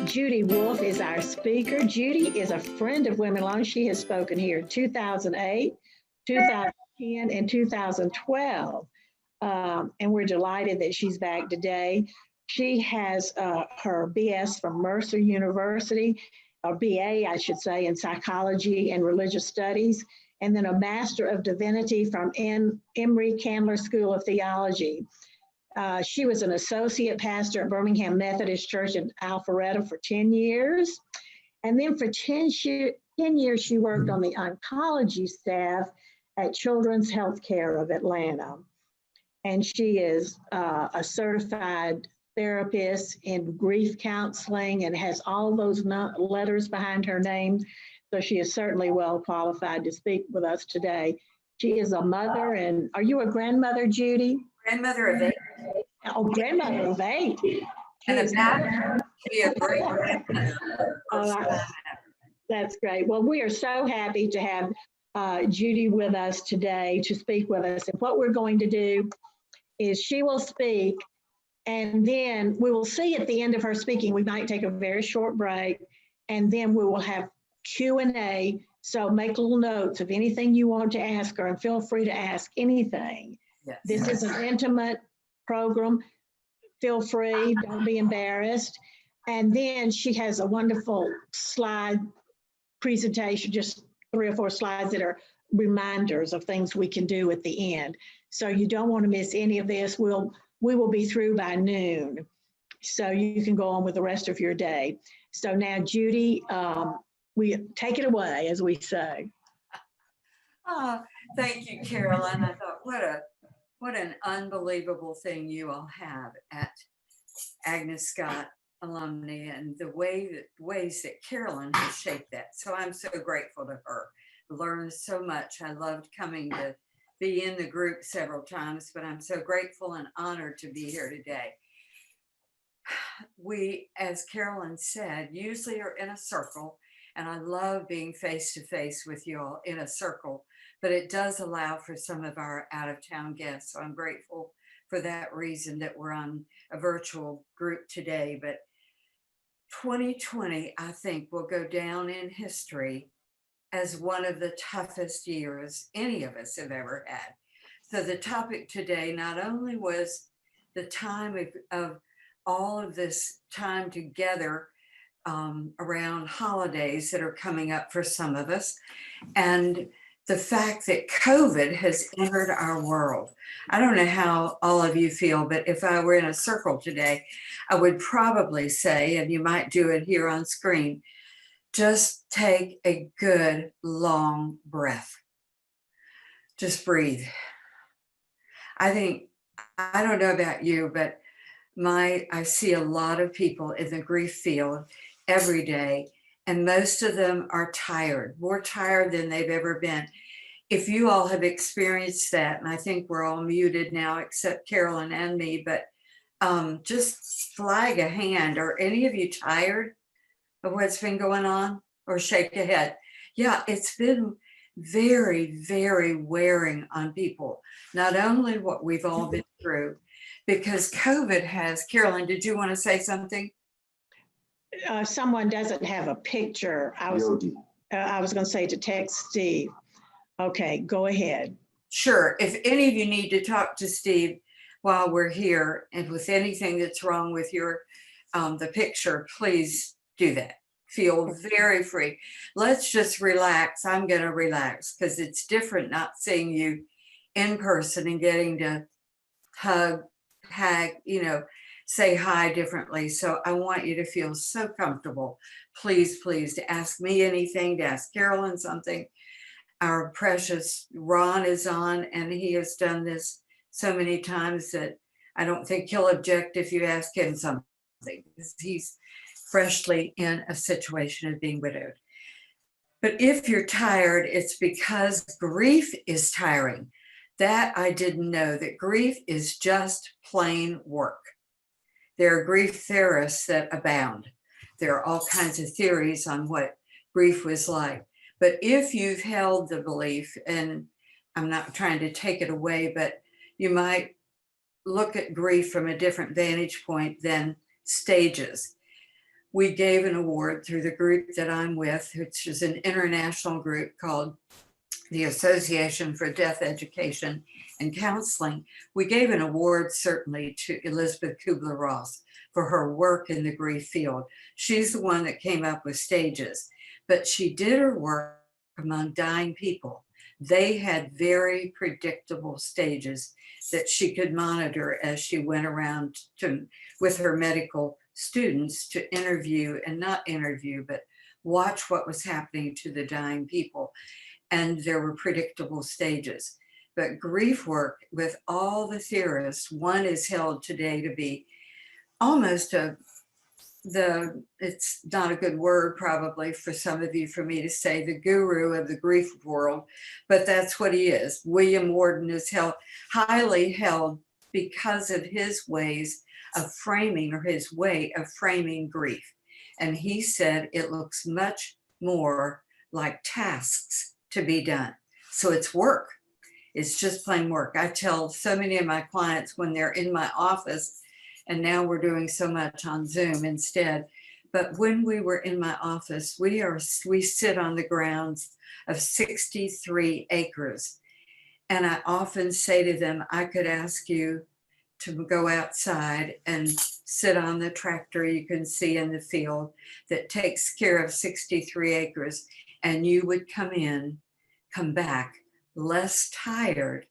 Judy Wolfe is our speaker. Judy is a friend of Women Alone. She has spoken here in 2008, 2010, and 2012. And we're delighted that she's back today. She has her BS from Mercer University, or BA, I should say, in psychology and religious studies, and then a Master of Divinity from Emory Candler School of Theology. She was an associate pastor at Birmingham Methodist Church in Alpharetta for 10 years. And then for 10 years, she worked on the oncology staff at Children's Healthcare of Atlanta. And she is a certified therapist in grief counseling and has all those letters behind her name. So she is certainly well qualified to speak with us today. She is a mother, and are you a grandmother, Judy? Grandmother of 8. Oh, grandmother of 8. And about to be a great grandmother. That's great. Well, we are so happy to have Judy with us today to speak with us. And what we're going to do is she will speak, and then we will see at the end of her speaking, we might take a very short break, and then we will have Q&A. So make little notes of anything you want to ask her, and feel free to ask anything. Yes. This is an intimate program. Feel free, don't be embarrassed. And then she has a wonderful slide presentation, just 3 or 4 slides that are reminders of things we can do at the end. So you don't want to miss any of this. We will be through by noon, so you can go on with the rest of your day. So now, Judy, we take it away, as we say. Oh, thank you, Carolyn. I thought, what an unbelievable thing you all have at Agnes Scott Alumni, and the ways that Carolyn has shaped that. So I'm so grateful to her. Learned so much. I loved coming to be in the group several times, but I'm so grateful and honored to be here today. We, as Carolyn said, usually are in a circle, and I love being face to face with you all in a circle, but it does allow for some of our out of town guests. So I'm grateful for that reason that we're on a virtual group today. But 2020, I think, will go down in history as one of the toughest years any of us have ever had. So the topic today not only was the time of all of this time together around holidays that are coming up for some of us, and the fact that COVID has entered our world. I don't know how all of you feel, but if I were in a circle today, I would probably say, and you might do it here on screen, just take a good long breath. Just breathe. I don't know about you, but I see a lot of people in the grief field every day, and most of them are tired, more tired than they've ever been. If you all have experienced that, and I think we're all muted now except Carolyn and me, but just flag a hand. Are any of you tired of what's been going on? Or shake a head. Yeah, it's been very, very wearing on people. Not only what we've all been through, because COVID has, Carolyn, did you want to say something? Someone doesn't have a picture. I was going to say to text Steve. Okay, go ahead. Sure. If any of you need to talk to Steve while we're here, and with anything that's wrong with your the picture, please do that. Feel very free. Let's just relax. I'm going to relax because it's different not seeing you in person and getting to hug, say hi differently. So I want you to feel so comfortable. Please, please, to ask me anything, to ask Carolyn something. Our precious Ron is on, and he has done this so many times that I don't think he'll object if you ask him something. He's freshly in a situation of being widowed. But if you're tired, it's because grief is tiring. That I didn't know, that grief is just plain work. There are grief theorists that abound. There are all kinds of theories on what grief was like. But if you've held the belief, and I'm not trying to take it away, but you might look at grief from a different vantage point than stages. we gave an award through the group that I'm with, which is an international group called the Association for Death Education and Counseling. We gave an award certainly to Elizabeth Kubler-Ross for her work in the grief field. She's the one that came up with stages, but she did her work among dying people. They had very predictable stages that she could monitor as she went around with her medical students to interview, and not interview, but watch what was happening to the dying people. And there were predictable stages. But grief work, with all the theorists, one is held today to be almost it's not a good word probably for some of you for me to say, the guru of the grief world, but that's what he is. William Worden is highly held because of his ways of framing, or his way of framing grief. And he said it looks much more like tasks to be done. So it's work. It's just plain work. I tell so many of my clients when they're in my office, and now we're doing so much on Zoom instead, but when we were in my office, we sit on the grounds of 63 acres. And I often say to them, I could ask you to go outside and sit on the tractor you can see in the field that takes care of 63 acres, and you would come back less tired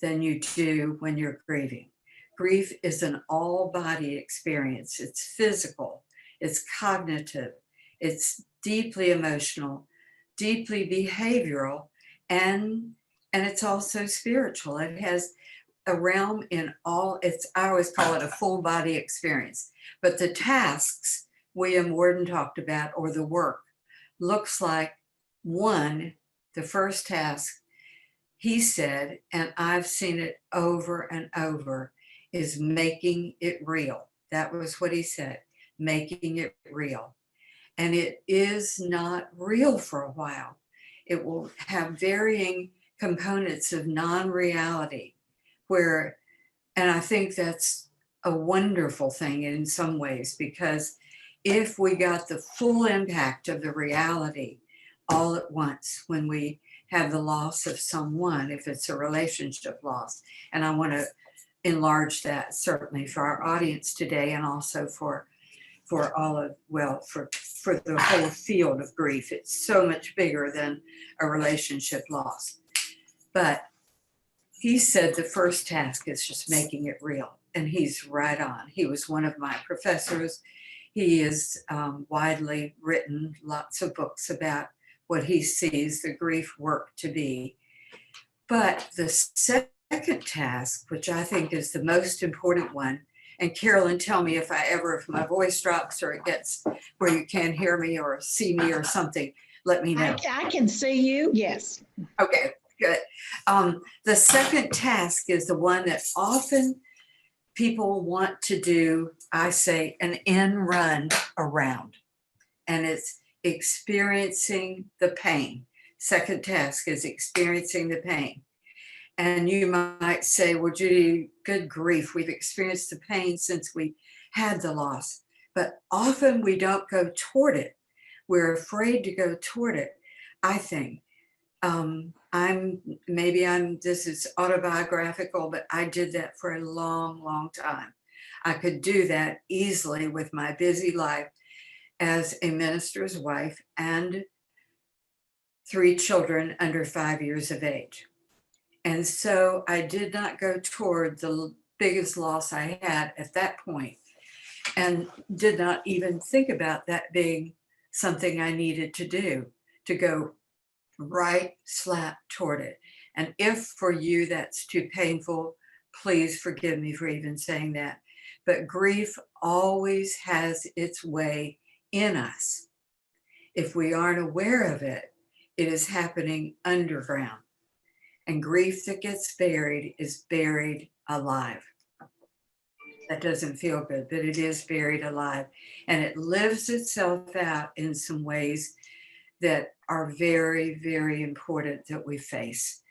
than you do when you're grieving. Grief is an all-body experience. It's physical, it's cognitive, it's deeply emotional, deeply behavioral, and it's also spiritual. It has a realm in all, I always call it a full body experience. But the tasks William Worden talked about, or the work, looks like the first task, he said, and I've seen it over and over, is making it real. That was what he said, making it real. And it is not real for a while. It will have varying components of non-reality and I think that's a wonderful thing in some ways, because if we got the full impact of the reality all at once when we have the loss of someone, if it's a relationship loss, and I want to enlarge that certainly for our audience today, and also for the whole field of grief. It's so much bigger than a relationship loss. But he said the first task is just making it real, and he's right on. He was one of my professors. He is widely written lots of books about what he sees the grief work to be. But the second task, which I think is the most important one, and Carolyn, tell me if my voice drops or it gets where you can't hear me or see me or something, let me know. I can see you, yes. Okay, good. The second task is the one that often people want to do, I say, an end run around, and it's experiencing the pain. Second task is experiencing the pain. And you might say, well, Judy, good grief, we've experienced the pain since we had the loss. But often we don't go toward it. We're afraid to go toward it, I think. This is autobiographical, but I did that for a long, long time. I could do that easily with my busy life as a minister's wife and 3 children under 5 years of age. And so I did not go toward the biggest loss I had at that point, and did not even think about that being something I needed to do, to go right slap toward it. And if for you that's too painful, please forgive me for even saying that. But grief always has its way in us. If we aren't aware of it, it is happening underground. And grief that gets buried is buried alive. That doesn't feel good, but it is buried alive. And it lives itself out in some ways that are very, very important that we face.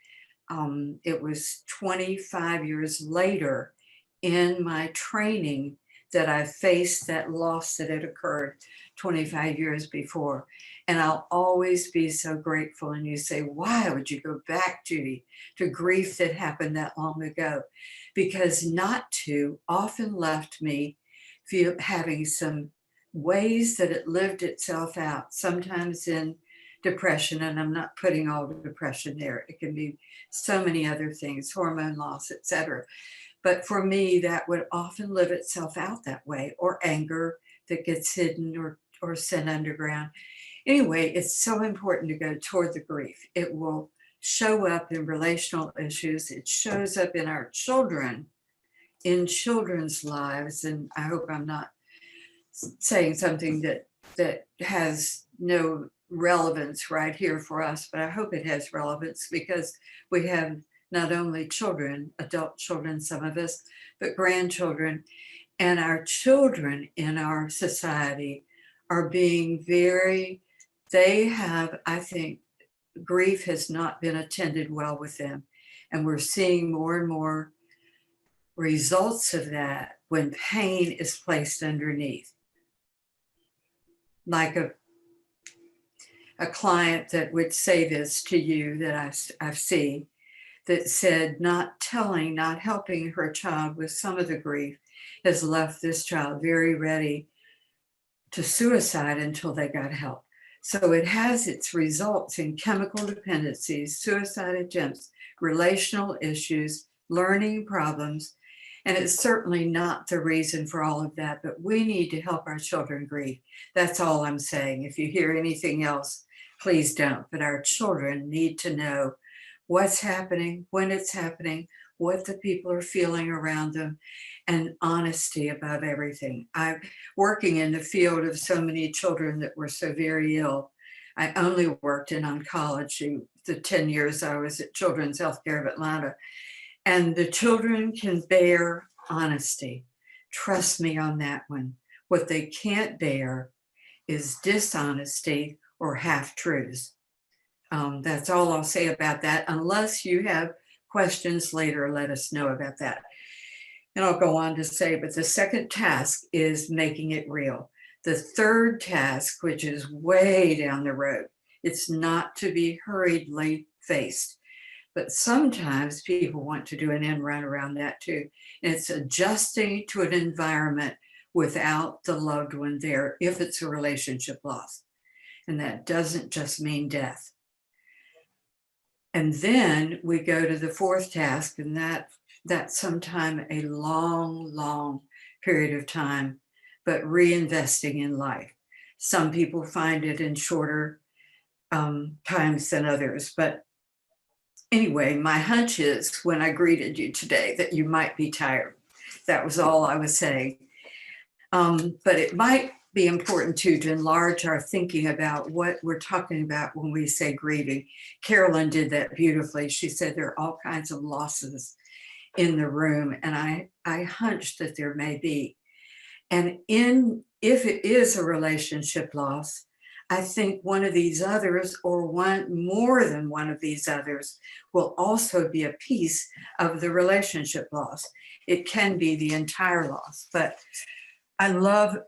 It was 25 years later in my training that I faced that loss that had occurred 25 years before. And I'll always be so grateful. And you say, why would you go back, Judy, to grief that happened that long ago? Because not to often left me having some ways that it lived itself out, sometimes in depression, and I'm not putting all the depression there. It can be so many other things, hormone loss, etc. But for me, that would often live itself out that way, or anger that gets hidden or sent underground. Anyway, it's so important to go toward the grief. It will show up in relational issues. It shows up in our children, in children's lives. And I hope I'm not saying something that has no relevance right here for us, but I hope it has relevance, because we have not only children, adult children, some of us, but grandchildren. And our children in our society are being they have, I think, grief has not been attended well with them. And we're seeing more and more results of that when pain is placed underneath. Like a client that would say this to you that I've seen, that said not helping her child with some of the grief has left this child very ready to suicide until they got help. So it has its results in chemical dependencies, suicide attempts, relational issues, learning problems. And it's certainly not the reason for all of that, but we need to help our children grieve. That's all I'm saying. If you hear anything else, please don't. But our children need to know what's happening, when it's happening, what the people are feeling around them, and honesty above everything. I'm working in the field of so many children that were so very ill. I only worked in oncology the 10 years I was at Children's Healthcare of Atlanta. And the children can bear honesty. Trust me on that one. What they can't bear is dishonesty or half-truths. That's all I'll say about that. Unless you have questions later, let us know about that. And I'll go on to say, but the second task is making it real. The third task, which is way down the road, it's not to be hurriedly faced. But sometimes people want to do an end run around that too. And it's adjusting to an environment without the loved one there if it's a relationship loss. And that doesn't just mean death. And then we go to the fourth task, and that's sometime a long, long period of time, but reinvesting in life. Some people find it in shorter times than others, but anyway, my hunch is when I greeted you today that you might be tired. That was all I was saying. But it might be important too to enlarge our thinking about what we're talking about when we say grieving. Carolyn did that beautifully. She said there are all kinds of losses in the room, and I hunch that there may be. And if it is a relationship loss, I think one of these others, or more than one of these others, will also be a piece of the relationship loss. It can be the entire loss. But I love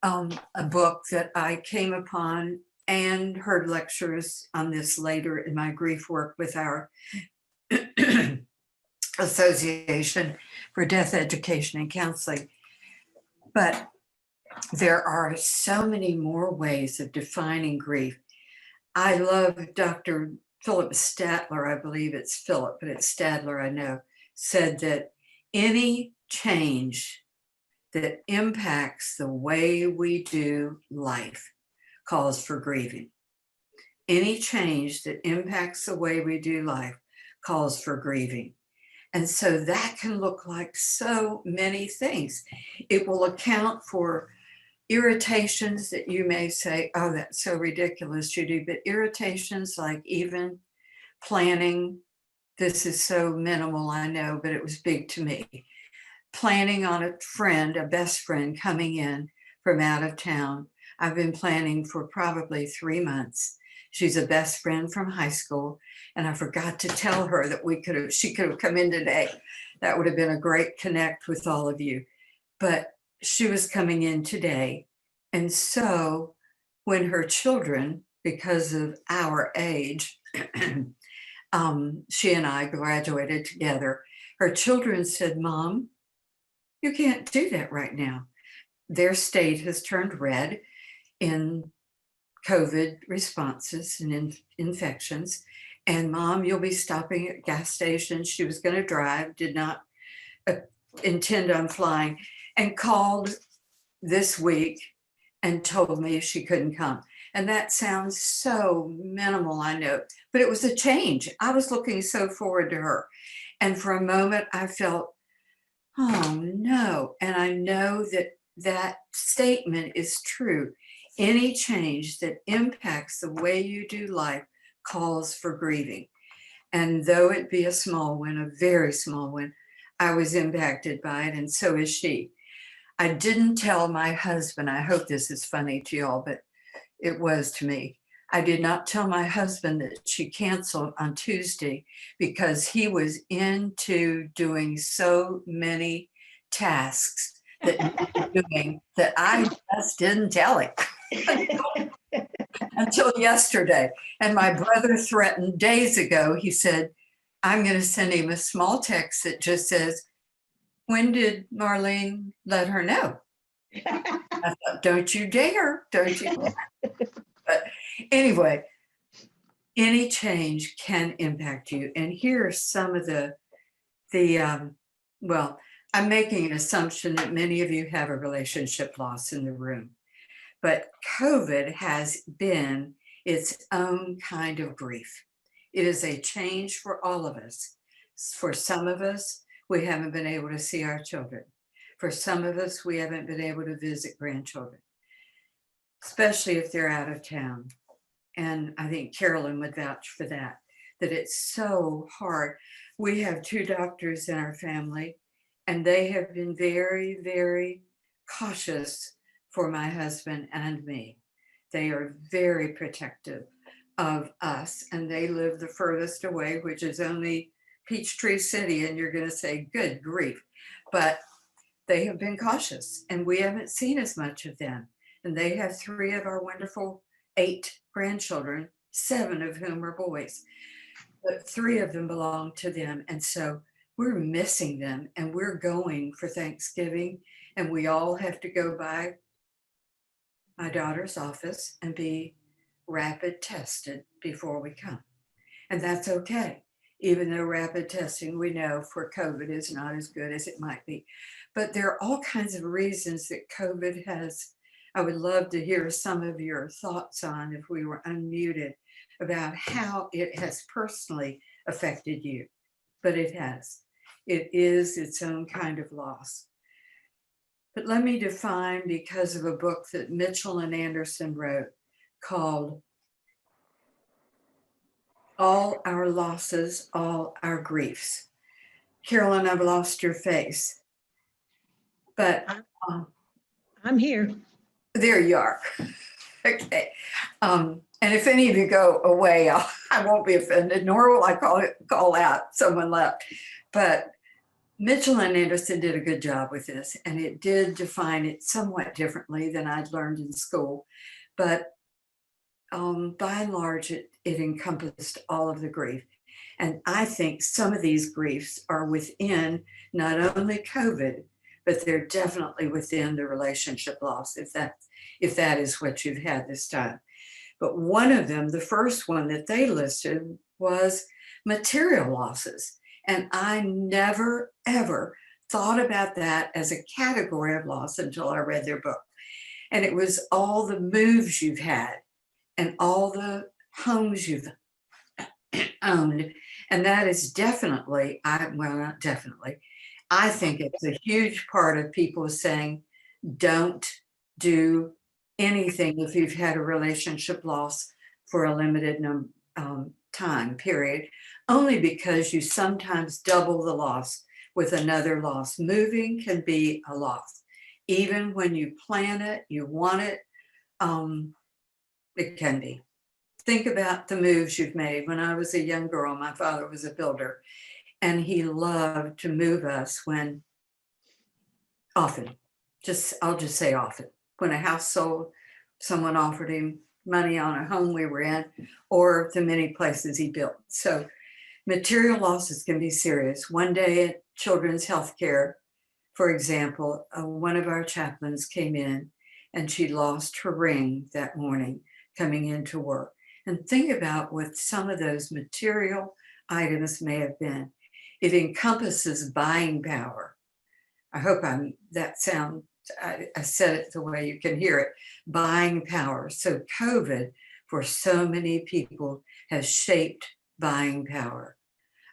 a book that I came upon and heard lectures on this later in my grief work with our Association for Death Education and Counseling. But there are so many more ways of defining grief. I love Dr. Philip Statler, I believe it's Philip, but it's Stadler, I know, said that any change that impacts the way we do life calls for grieving. Any change that impacts the way we do life calls for grieving. And so that can look like so many things. It will account for irritations that you may say, oh, that's so ridiculous, Judy, but irritations like even planning, this is so minimal, I know, but it was big to me. Planning on a best friend coming in from out of town. I've been planning for probably 3 months. She's a best friend from high school, and I forgot to tell her that she could have come in today. That would have been a great connect with all of you. But she was coming in today. And so when her children, because of our age, she and I graduated together, her children said, Mom, you can't do that right now. Their state has turned red in COVID responses and infections. And Mom, you'll be stopping at gas stations. She was going to drive, did not intend on flying, and called this week and told me she couldn't come. And that sounds so minimal, I know, but it was a change. I was looking so forward to her. And for a moment, I felt, oh no. And I know that that statement is true. Any change that impacts the way you do life calls for grieving. And though it be a small one, a very small one, I was impacted by it, and so is she. I didn't tell my husband, I hope this is funny to y'all, but it was to me. I did not tell my husband that she canceled on Tuesday because he was into doing so many tasks that I just didn't tell him until yesterday. And my brother threatened days ago, he said, I'm going to send him a small text that just says, when did Marlene let her know? I thought, don't you dare, don't you dare. But anyway, any change can impact you. And here are some of well, I'm making an assumption that many of you have a relationship loss in the room, but COVID has been its own kind of grief. It is a change for all of us. For some of us, we haven't been able to see our children. For some of us, we haven't been able to visit grandchildren, especially if they're out of town. And I think Carolyn would vouch for that it's so hard. We have 2 doctors in our family, and they have been very, very cautious for my husband and me. They are very protective of us, and they live the furthest away, which is only Peachtree City, and you're going to say, good grief. But they have been cautious, and we haven't seen as much of them. And they have 3 of our wonderful 8 grandchildren, 7 of whom are boys, but 3 of them belong to them. And so we're missing them, and we're going for Thanksgiving, and we all have to go by my daughter's office and be rapid tested before we come. And that's okay, even though rapid testing, we know, for COVID is not as good as it might be. But there are all kinds of reasons that COVID has. I would love to hear some of your thoughts on, if we were unmuted, about how it has personally affected you. But it has. It is its own kind of loss. But let me define, because of a book that Mitchell and Anderson wrote called All Our Losses, All Our Griefs. Carolyn, I've lost your face. But I'm here. There you are. Okay. And if any of you go away, I won't be offended, nor will I call out someone left. But Mitchell and Anderson did a good job with this, and it did define it somewhat differently than I'd learned in school. But by and large, it encompassed all of the grief. And I think some of these griefs are within not only COVID, but they're definitely within the relationship loss, if that is what you've had this time. But one of them, the first one that they listed, was material losses. And I never, ever thought about that as a category of loss until I read their book. And it was all the moves you've had and all the homes you've owned. And that is definitely, not definitely, I think it's a huge part of people saying, don't do anything if you've had a relationship loss for a limited time period, only because you sometimes double the loss with another loss. Moving can be a loss. Even when you plan it, you want it, it can be. Think about the moves you've made. When I was a young girl, my father was a builder, and he loved to move us often. I'll just say often, when a house sold, someone offered him money on a home we were in, or the many places he built. So material losses can be serious. One day at Children's Healthcare, for example, one of our chaplains came in and she lost her ring that morning coming into work. And think about what some of those material items may have been. It encompasses buying power. I hope I said it the way you can hear it, buying power. So COVID for so many people has shaped buying power.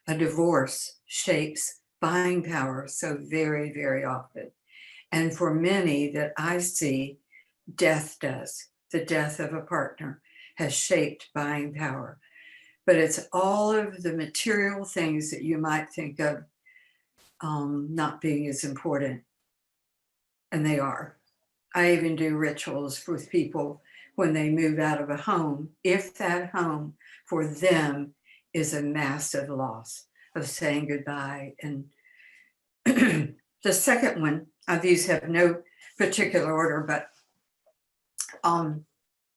A divorce shapes buying power so very, very often. And for many that I see, death does. The death of a partner has shaped buying power. But it's all of the material things that you might think of not being as important. And they are. I even do rituals with people when they move out of a home, if that home for them is a massive loss, of saying goodbye. And the second one, these have no particular order, but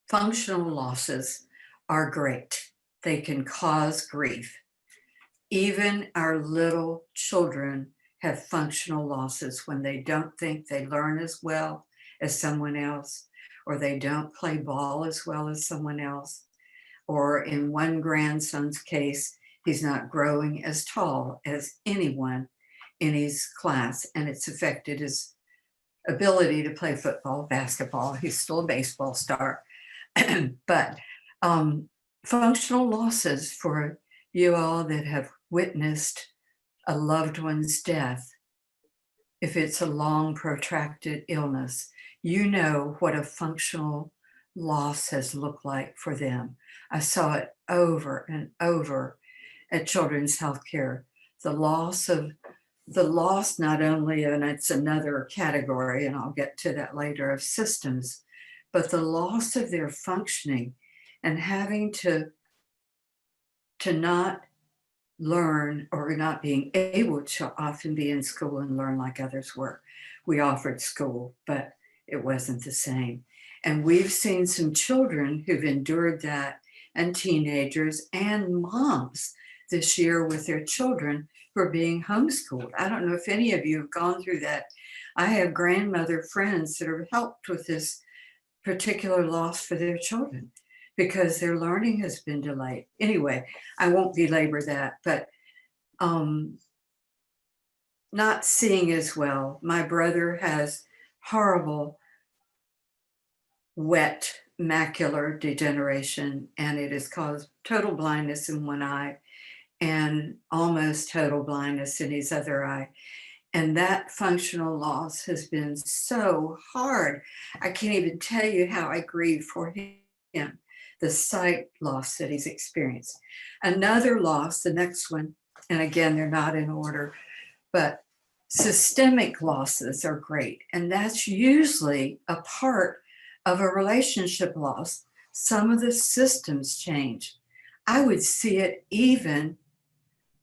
functional losses are great. They can cause grief. Even our little children have functional losses when they don't think they learn as well as someone else, or they don't play ball as well as someone else, or in one grandson's case, he's not growing as tall as anyone in his class, and it's affected his ability to play football, basketball. He's still a baseball star. But functional losses for you all that have witnessed a loved one's death, if it's a long protracted illness, you know what a functional loss has looked like for them. I saw it over and over at Children's Healthcare. The loss not only, and it's another category, and I'll get to that later, of systems, but the loss of their functioning and having to not learn, or not being able to often be in school and learn like others were. We offered school, but it wasn't the same. And we've seen some children who've endured that, and teenagers and moms this year with their children who are being homeschooled. I don't know if any of you have gone through that. I have grandmother friends that have helped with this particular loss for their children because their learning has been delayed. Anyway, I won't belabor that, but not seeing as well. My brother has horrible wet macular degeneration, and it has caused total blindness in one eye and almost total blindness in his other eye. And that functional loss has been so hard. I can't even tell you how I grieve for him, the sight loss that he's experienced. Another loss, the next one, and again, they're not in order, but systemic losses are great. And that's usually a part of a relationship loss. Some of the systems change. I would see it even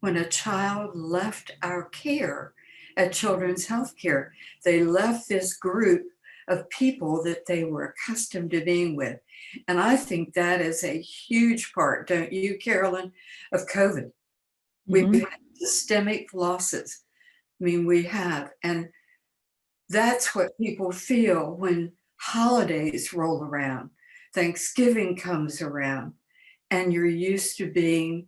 when a child left our care at Children's Healthcare. They left this group of people that they were accustomed to being with. And I think that is a huge part, don't you, Carolyn, of COVID. We've had systemic losses. I mean, we have. And that's what people feel when holidays roll around, Thanksgiving comes around, and you're used to being,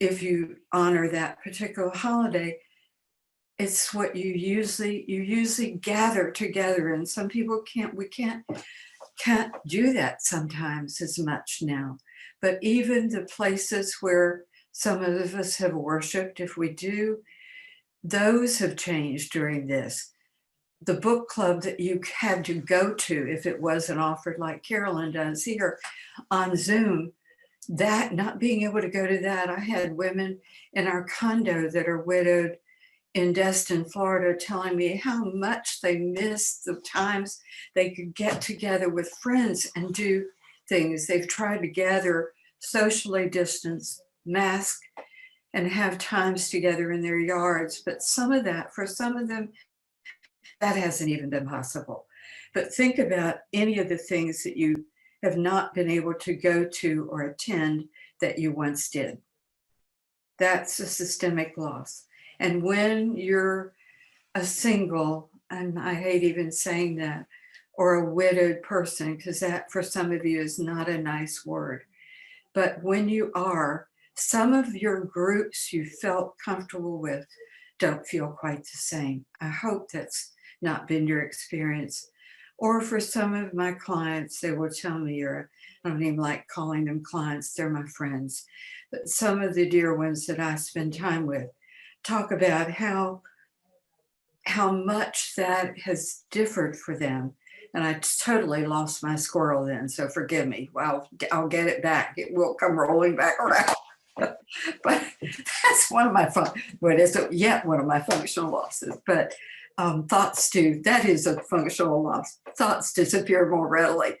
if you honor that particular holiday, it's what you usually gather together. And some people can't do that sometimes as much now. But even the places where some of us have worshiped, if we do, those have changed during this. The book club that you had to go to, if it wasn't offered like Carolyn does here on Zoom, that not being able to go to that, I had women in our condo that are widowed in Destin, Florida, telling me how much they miss the times they could get together with friends and do things. They've tried to gather socially distanced, mask, and have times together in their yards. But some of that, for some of them, That hasn't even been possible. But think about any of the things that you have not been able to go to or attend that you once did. That's a systemic loss. And when you're a single, and I hate even saying that, or a widowed person, because that for some of you is not a nice word. But when you are, some of your groups you felt comfortable with don't feel quite the same. I hope that's not been your experience. Or for some of my clients, they will tell me, or I don't even like calling them clients, they're my friends. But some of the dear ones that I spend time with talk about how much that has differed for them. And I totally lost my squirrel then, so forgive me. Well, I'll get it back. It will come rolling back around. But that's one of my well, it isn't yet one of my functional losses, but thoughts do. That is a functional loss. Thoughts disappear more readily.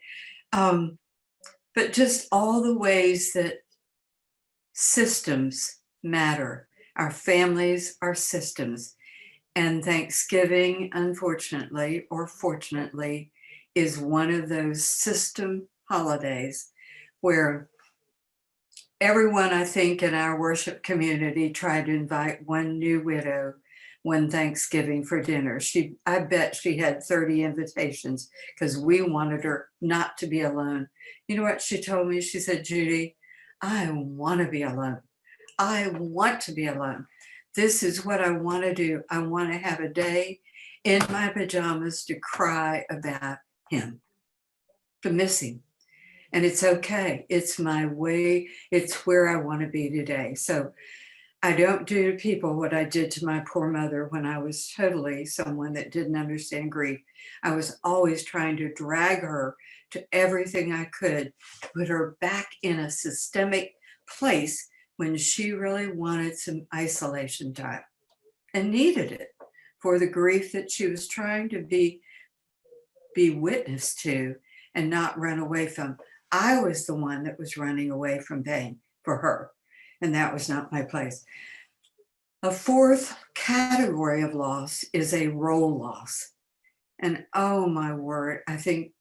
But just all the ways that systems matter. Our families are systems. And Thanksgiving, unfortunately or fortunately, is one of those system holidays where everyone, I think, in our worship community tried to invite one new widow one Thanksgiving for dinner. I bet she had 30 invitations because we wanted her not to be alone. You know what she told me? She said, Judy, I want to be alone. I want to be alone. This is what I want to do. I want to have a day in my pajamas to cry about him, to miss him. And it's okay. It's my way. It's where I want to be today. So I don't do to people what I did to my poor mother when I was totally someone that didn't understand grief. I was always trying to drag her to everything I could, put her back in a systemic place when she really wanted some isolation time and needed it for the grief that she was trying to be witness to and not run away from. I was the one that was running away from pain for her, and that was not my place. A fourth category of loss is a role loss. And oh my word, I think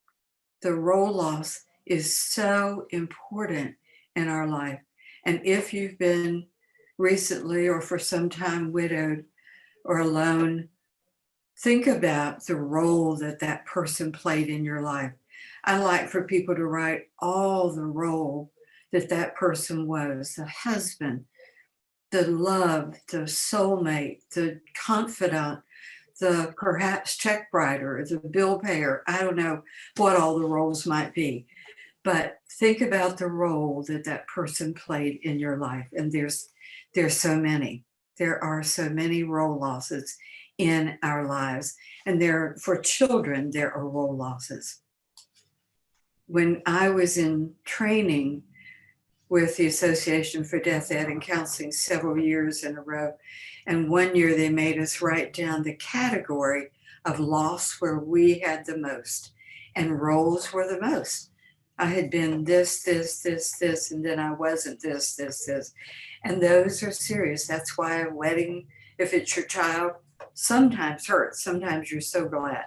the role loss is so important in our life. And if you've been recently or for some time widowed or alone, think about the role that that person played in your life. I like for people to write all the role that that person was: the husband, the love, the soulmate, the confidant, the perhaps check writer, the bill payer. I don't know what all the roles might be, but think about the role that that person played in your life. And there's so many. There are so many role losses in our lives. And for children, there are role losses. When I was in training with the Association for Death Ed and Counseling several years in a row, and one year they made us write down the category of loss where we had the most, and roles were the most. I had been this, and then I wasn't this. And those are serious. That's why a wedding, if it's your child, sometimes hurts. Sometimes you're so glad.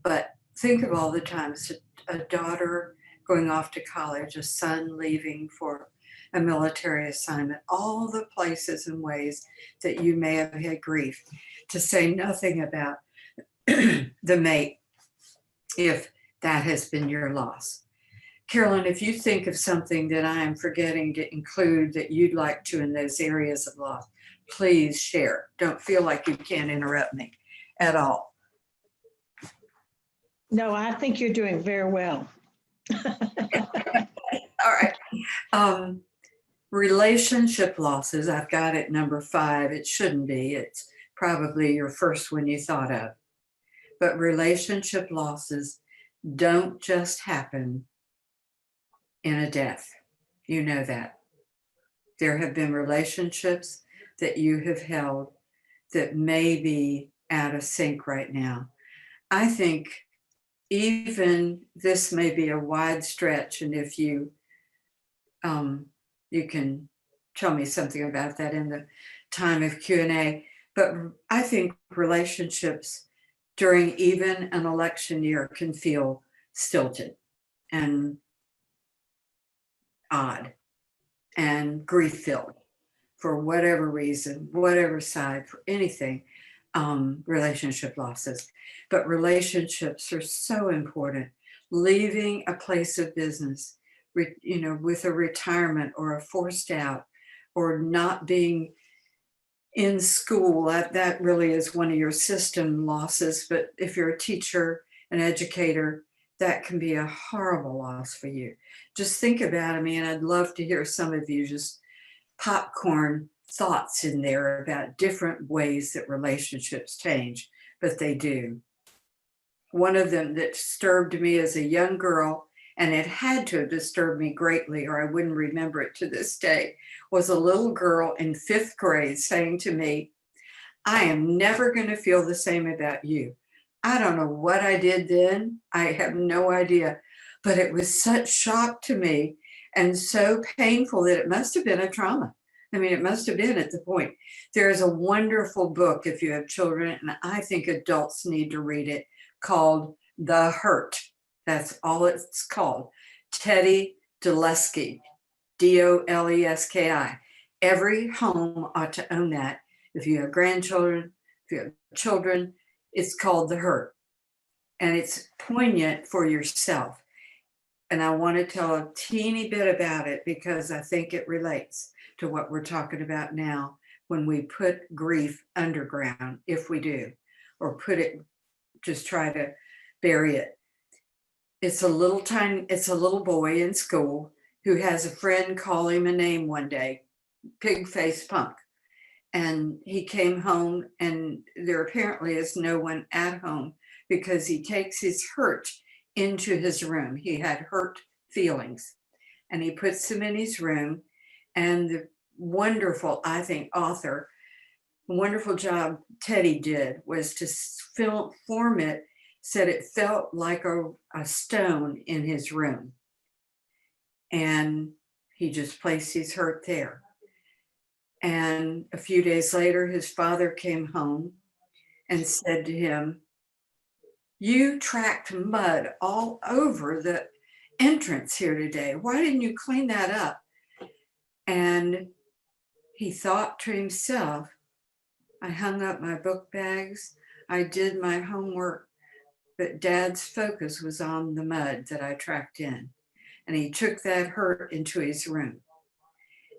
But think of all the times a daughter going off to college, a son leaving for a military assignment, all the places and ways that you may have had grief, to say nothing about the mate, if that has been your loss. Carolyn, if you think of something that I am forgetting to include that you'd like to in those areas of loss, please share. Don't feel like you can't interrupt me at all. No, I think you're doing very well. All right. Relationship losses, I've got it number 5. It shouldn't be. It's probably your first one you thought of. But relationship losses don't just happen in a death. You know that. There have been relationships that you have held that may be out of sync right now. I think even this may be a wide stretch, and if you you can tell me something about that in the time of Q&A, but I think relationships during even an election year can feel stilted and odd and grief-filled for whatever reason, whatever side, for anything, relationship losses. But relationships are so important. Leaving a place of business, with a retirement or a forced out, or not being in school, that really is one of your system losses. But if you're a teacher, an educator, that can be a horrible loss for you. Just think about it. I mean, I'd love to hear some of you just popcorn thoughts in there about different ways that relationships change, but they do. One of them that disturbed me as a young girl, and it had to have disturbed me greatly, or I wouldn't remember it to this day, was a little girl in 5th grade saying to me, "I am never going to feel the same about you." I don't know what I did then. I have no idea, but it was such shock to me and so painful that it must have been a trauma. I mean, it must have been at the point. There is a wonderful book if you have children, and I think adults need to read it, called The Hurt. That's all it's called. Teddy Doleski, Doleski. Every home ought to own that. If you have grandchildren, if you have children, it's called The Hurt. And it's poignant for yourself. And I want to tell a teeny bit about it because I think it relates to what we're talking about now when we put grief underground, if we do, or just try to bury it. It's a little boy in school who has a friend call him a name one day, pig-faced punk. And he came home and there apparently is no one at home because he takes his hurt into his room. He had hurt feelings and he puts them in his room. And the wonderful, I think, wonderful job Teddy did was to form it, said it felt like a stone in his room. And he just placed his hurt there. And a few days later, his father came home and said to him, "You tracked mud all over the entrance here today. Why didn't you clean that up?" And he thought to himself, "I hung up my book bags. I did my homework, but Dad's focus was on the mud that I tracked in." And he took that hurt into his room.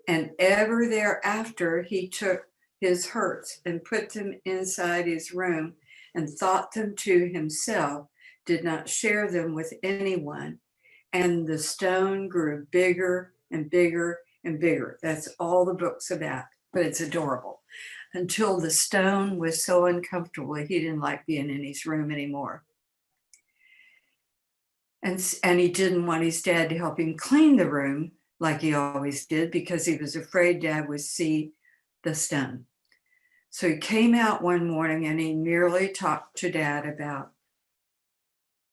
And ever thereafter, he took his hurts and put them inside his room and thought them to himself, did not share them with anyone. And the stone grew bigger and bigger and bigger. That's all the book's about, but it's adorable. Until the stone was so uncomfortable, he didn't like being in his room anymore. And he didn't want his dad to help him clean the room like he always did because he was afraid Dad would see the stone. So he came out one morning and he merely talked to Dad about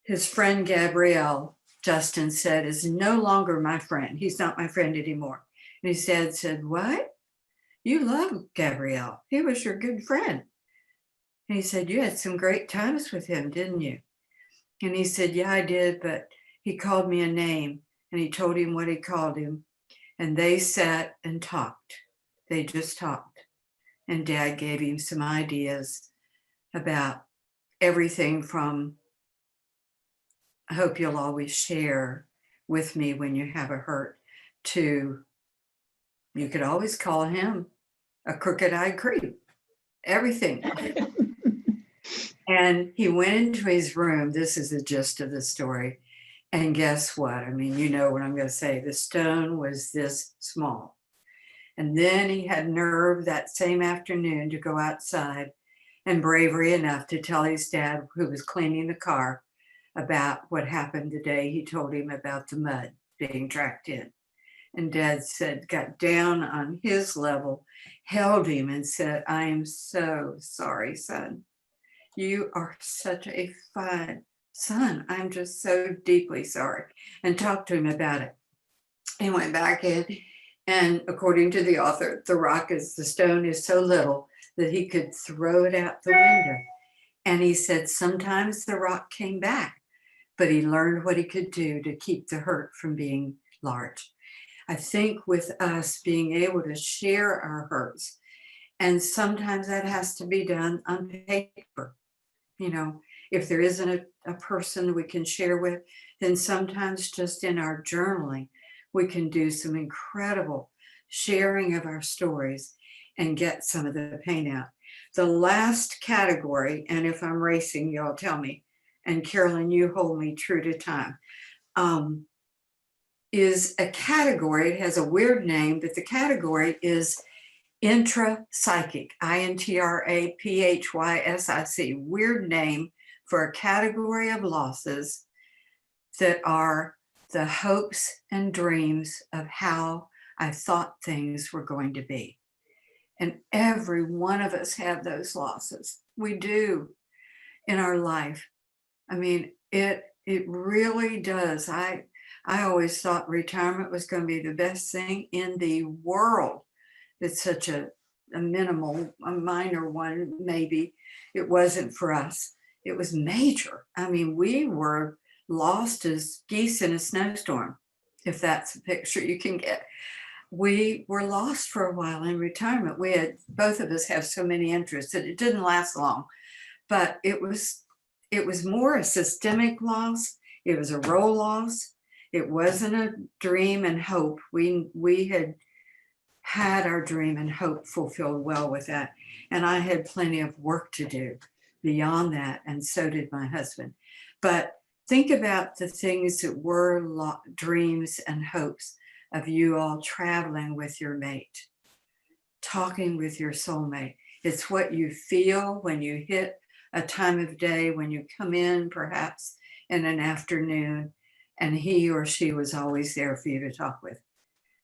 his friend Gabrielle. Justin said, "is no longer my friend. He's not my friend anymore." And his dad said, "What? You love Gabrielle. He was your good friend." And he said, "You had some great times with him, didn't you?" And he said, "Yeah, I did, but he called me a name." And he told him what he called him. And they sat and talked. They just talked. And Dad gave him some ideas about everything from, "I hope you'll always share with me when you have a hurt," to, "you could always call him a crooked-eyed creep." Everything. And he went into his room. This is the gist of the story. And guess what? I mean, you know what I'm going to say. The stone was this small. And then he had nerve that same afternoon to go outside and bravery enough to tell his dad, who was cleaning the car, about what happened the day he told him about the mud being tracked in. And Dad said, got down on his level, held him and said, "I am so sorry, son. You are such a fine son. I'm just so deeply sorry," and talked to him about it. He went back in, and according to the author, the stone is so little that he could throw it out the window. And he said sometimes the rock came back, but he learned what he could do to keep the hurt from being large. I think with us being able to share our hurts, and sometimes that has to be done on paper. You know, if there isn't a person we can share with, then sometimes just in our journaling, we can do some incredible sharing of our stories and get some of the pain out. The last category, and if I'm racing, y'all tell me, and Carolyn, you hold me true to time, is a category. It has a weird name, but the category is intrapsychic, intrapsychic, weird name for a category of losses that are the hopes and dreams of how I thought things were going to be. And every one of us have those losses. We do in our life. I mean, it really does. I always thought retirement was going to be the best thing in the world. It's such a minimal, a minor one, maybe. It wasn't for us. It was major. I mean, we were lost as geese in a snowstorm, if that's a picture you can get. We were lost for a while in retirement. We had, both of us have so many interests that it didn't last long, but it was more a systemic loss. It was a role loss. It wasn't a dream and hope. We had our dream and hope fulfilled well with that. And I had plenty of work to do beyond that, and so did my husband. But think about the things that were dreams and hopes of you all traveling with your mate, talking with your soulmate. It's what you feel when you hit a time of day, when you come in perhaps in an afternoon, and he or she was always there for you to talk with.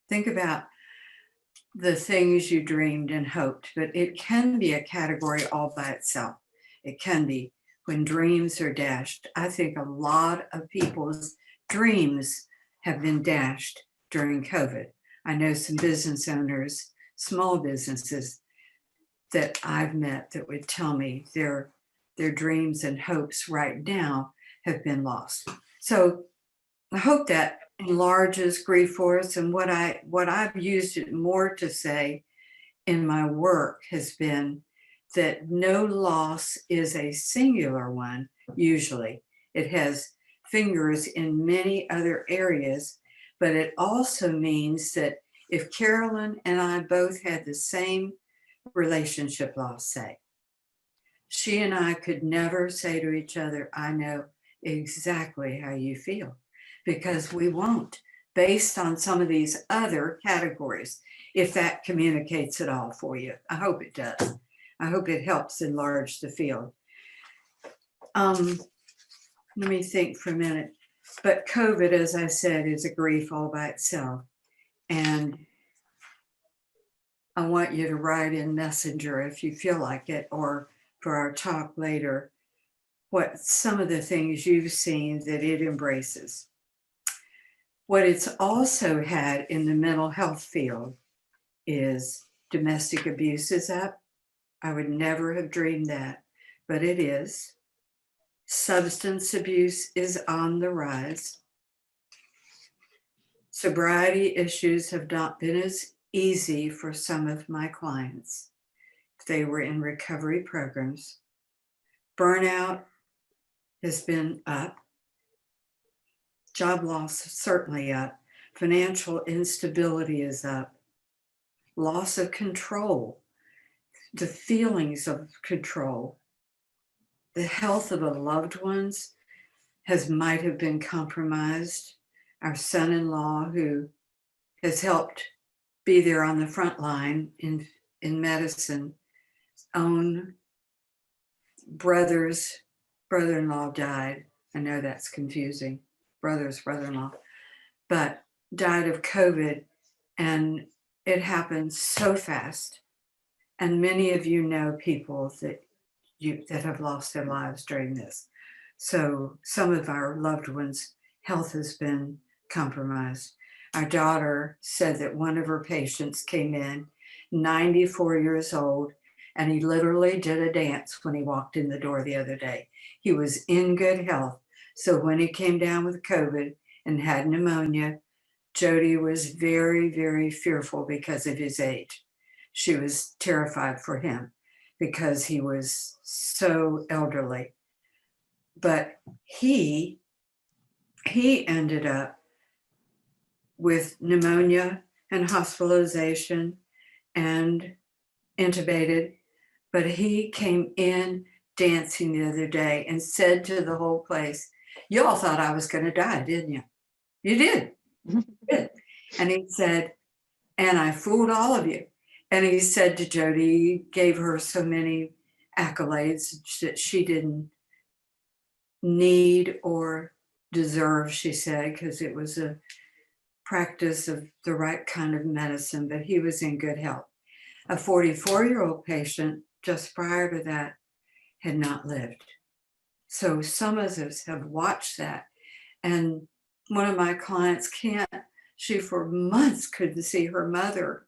Think about the things you dreamed and hoped, but it can be a category all by itself. It can be when dreams are dashed. I think a lot of people's dreams have been dashed during COVID. I know some business owners, small businesses that I've met that would tell me their dreams and hopes right now have been lost. So I hope that enlarges grief for us. And what I've used it more to say in my work has been that no loss is a singular one. Usually it has fingers in many other areas, but it also means that if Carolyn and I both had the same relationship loss, say, she and I could never say to each other, I know exactly how you feel, because we won't, based on some of these other categories, if that communicates at all for you. I hope it does. I hope it helps enlarge the field. Let me think for a minute. But COVID, as I said, is a grief all by itself. And I want you to write in Messenger if you feel like it, or for our talk later, what some of the things you've seen that it embraces. What it's also had in the mental health field is domestic abuse is up. I would never have dreamed that, but it is. Substance abuse is on the rise. Sobriety issues have not been as easy for some of my clients if they were in recovery programs. Burnout has been up. Job loss is certainly up. Financial instability is up. Loss of control, the feelings of control, the health of a loved ones might have been compromised. Our son-in-law, who has helped be there on the front line in medicine, own brother-in-law died. I know that's confusing. Brother-in-law, but died of COVID, and it happened so fast. And many of you know people that have lost their lives during this. So some of our loved ones' health has been compromised. Our daughter said that one of her patients came in, 94 years old, And he literally did a dance when he walked in the door the other day. He was in good health. So when he came down with COVID and had pneumonia, Jody was very, very fearful because of his age. She was terrified for him because he was so elderly. But he ended up with pneumonia and hospitalization and intubated. But he came in dancing the other day and said to the whole place, "You all thought I was going to die, didn't you? You did." And he said, "And I fooled all of you." And he said to Jody, he gave her so many accolades that she didn't need or deserve, she said, because it was a practice of the right kind of medicine, but he was in good health. A 44-year-old patient just prior to that had not lived. So some of us have watched that. And one of my clients she for months couldn't see her mother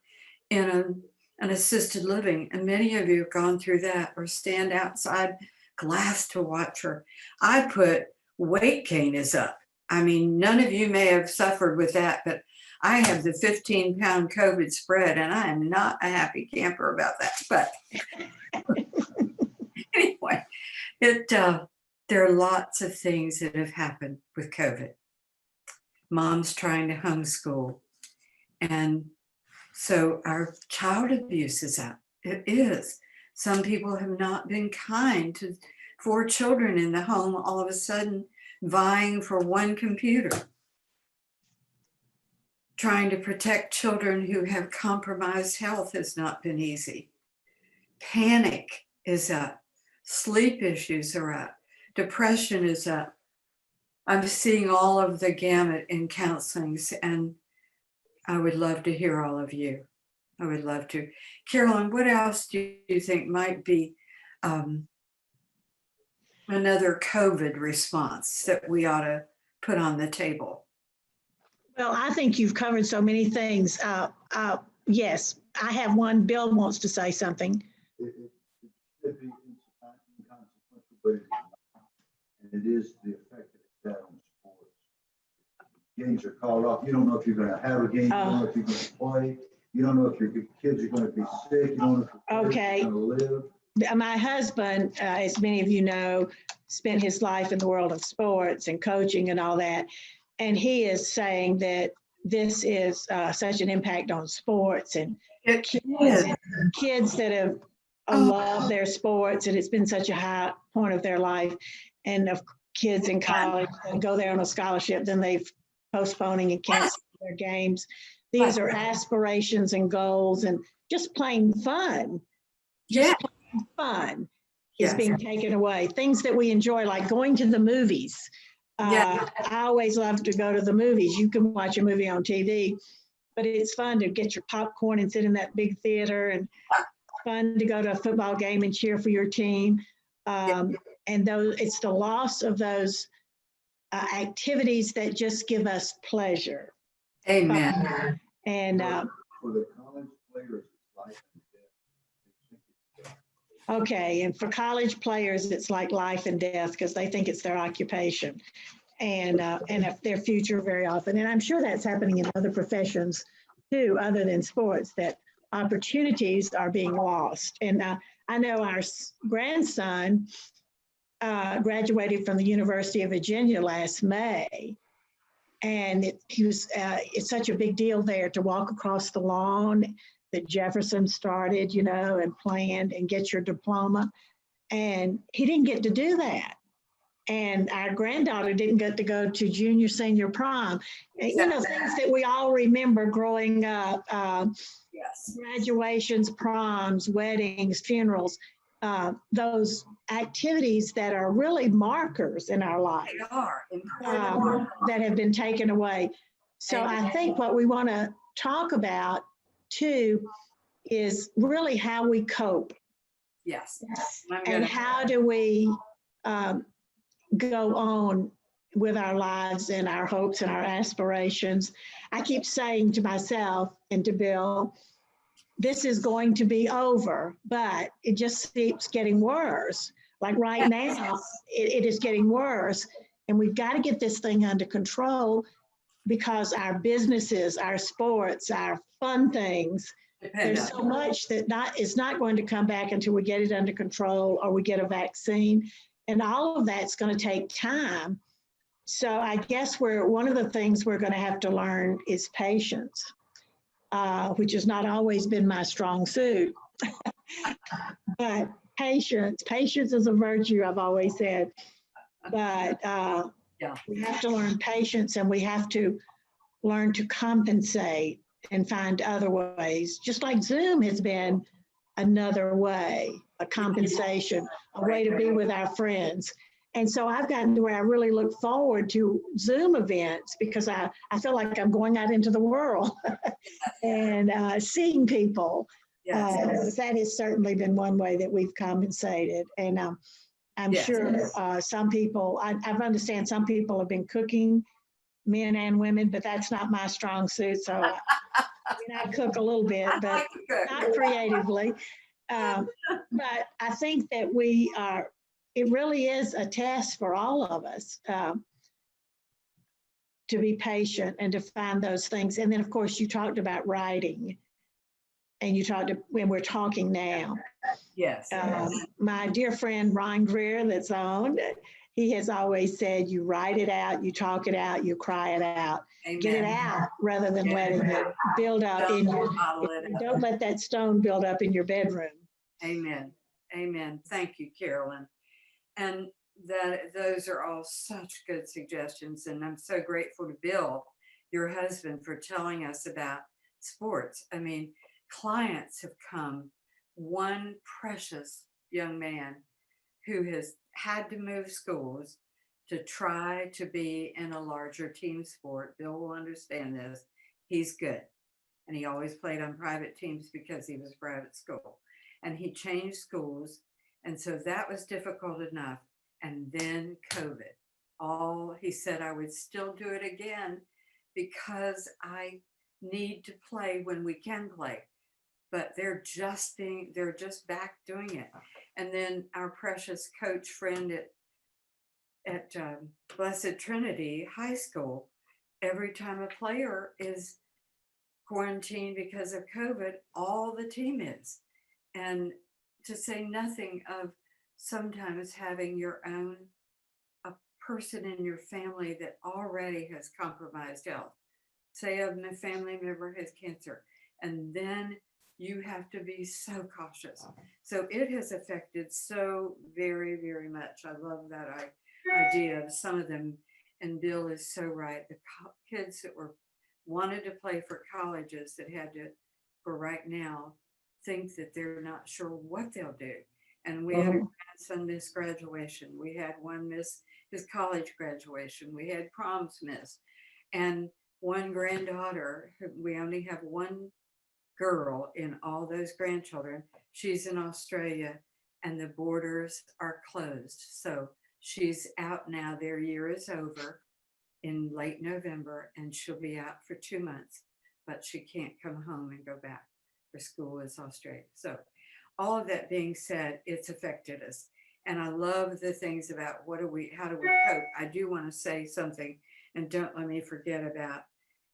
in an assisted living. And many of you have gone through that or stand outside glass to watch her. I put weight gain is up. I mean, none of you may have suffered with that, but I have the 15-pound COVID spread, and I am not a happy camper about that. But anyway, there are lots of things that have happened with COVID. Mom's trying to homeschool. And so our child abuse is up. It is. Some people have not been kind to 4 children in the home, all of a sudden vying for one computer. Trying to protect children who have compromised health has not been easy. Panic is up. Sleep issues are up. Depression is up. I'm seeing all of the gamut in counselings, and I would love to hear all of you. I would love to. Carolyn, what else do you think might be another COVID response that we ought to put on the table? Well, I think you've covered so many things. Yes, I have one. Bill wants to say something. It should be inconsequential, but it is not. And it is the effect that it's had on sports. Games are called off. You don't know if you're going to have a game. You don't know if you're going to play. You don't know if your kids are going to be sick. You don't know if your kids are going to live. My husband, as many of you know, spent his life in the world of sports and coaching and all that. And he is saying that this is such an impact on sports and kids that have loved their sports, and it's been such a high point of their life. And of kids in college that go there on a scholarship, then they've postponing and canceling their games. These are aspirations and goals and just plain fun. Just plain fun is being taken away. Things that we enjoy, like going to the movies. I always love to go to the movies. You can watch a movie on TV, but it's fun to get your popcorn and sit in that big theater, and fun to go to a football game and cheer for your team. And it's the loss of those activities that just give us pleasure. Amen. And for the college players, it's life and death. okay, and for college players, it's like life and death because they think it's their occupation and their future very often. And I'm sure that's happening in other professions too, other than sports, that opportunities are being lost. And I know our grandson graduated from the University of Virginia last May. And it's such a big deal there to walk across the lawn that Jefferson started, and planned, and get your diploma. And he didn't get to do that. And our granddaughter didn't get to go to junior, senior prom. Things that we all remember growing up, graduations, proms, weddings, funerals, those activities that are really markers in our life that have been taken away. So I think what we want to talk about too is really how we cope. Yes. And how do we go on with our lives and our hopes and our aspirations. I keep saying to myself and to Bill, this is going to be over, but it just keeps getting worse. Like right now, it is getting worse. And we've got to get this thing under control because our businesses, our sports, our fun things, there's so much that is not going to come back until we get it under control or we get a vaccine. And all of that's going to take time. So I guess one of the things we're going to have to learn is patience, which has not always been my strong suit. But patience is a virtue, I've always said. But we have to learn patience, and we have to learn to compensate and find other ways, just like Zoom has been another way, a compensation, a way to be with our friends. And so I've gotten to where I really look forward to Zoom events because I feel like I'm going out into the world and seeing people. That has certainly been one way that we've compensated. And I'm sure some people, I understand some people have been cooking, men and women, but that's not my strong suit. So I cook a little bit, but not creatively. But I think that it really is a test for all of us to be patient and to find those things. And then, of course, you talked about writing, and when we're talking now. Yes. My dear friend Ron Greer, that's on, he has always said, you write it out, you talk it out, you cry it out. Amen. Get it out rather than letting it build up in your, don't let that stone build up in your bedroom. Amen. Amen. Thank you, Carolyn. And those are all such good suggestions. And I'm so grateful to Bill, your husband, for telling us about sports. I mean, clients have come, one precious young man who has had to move schools to try to be in a larger team sport. Bill will understand this. He's good. And he always played on private teams because he was private school. And he changed schools. And so that was difficult enough. And then COVID. He said, I would still do it again because I need to play when we can play. But they're just back doing it. And then our precious coach friend at Blessed Trinity High School, every time a player is quarantined because of COVID, all the team is. And to say nothing of sometimes having a person in your family that already has compromised health. Say a family member has cancer, and then you have to be so cautious. So it has affected so very, very much. I love that idea of some of them. And Bill is so right. The kids that wanted to play for colleges that had to, for right now, think that they're not sure what they'll do. And we had a grandson miss graduation. We had one miss his college graduation. We had proms missed. And one granddaughter, we only have one girl in all those grandchildren. She's in Australia and the borders are closed. So she's out now. Their year is over in late November and she'll be out for 2 months, but she can't come home and go back. Her school is Australia. So all of that being said, it's affected us. And I love the things about how do we cope? I do want to say something, and don't let me forget about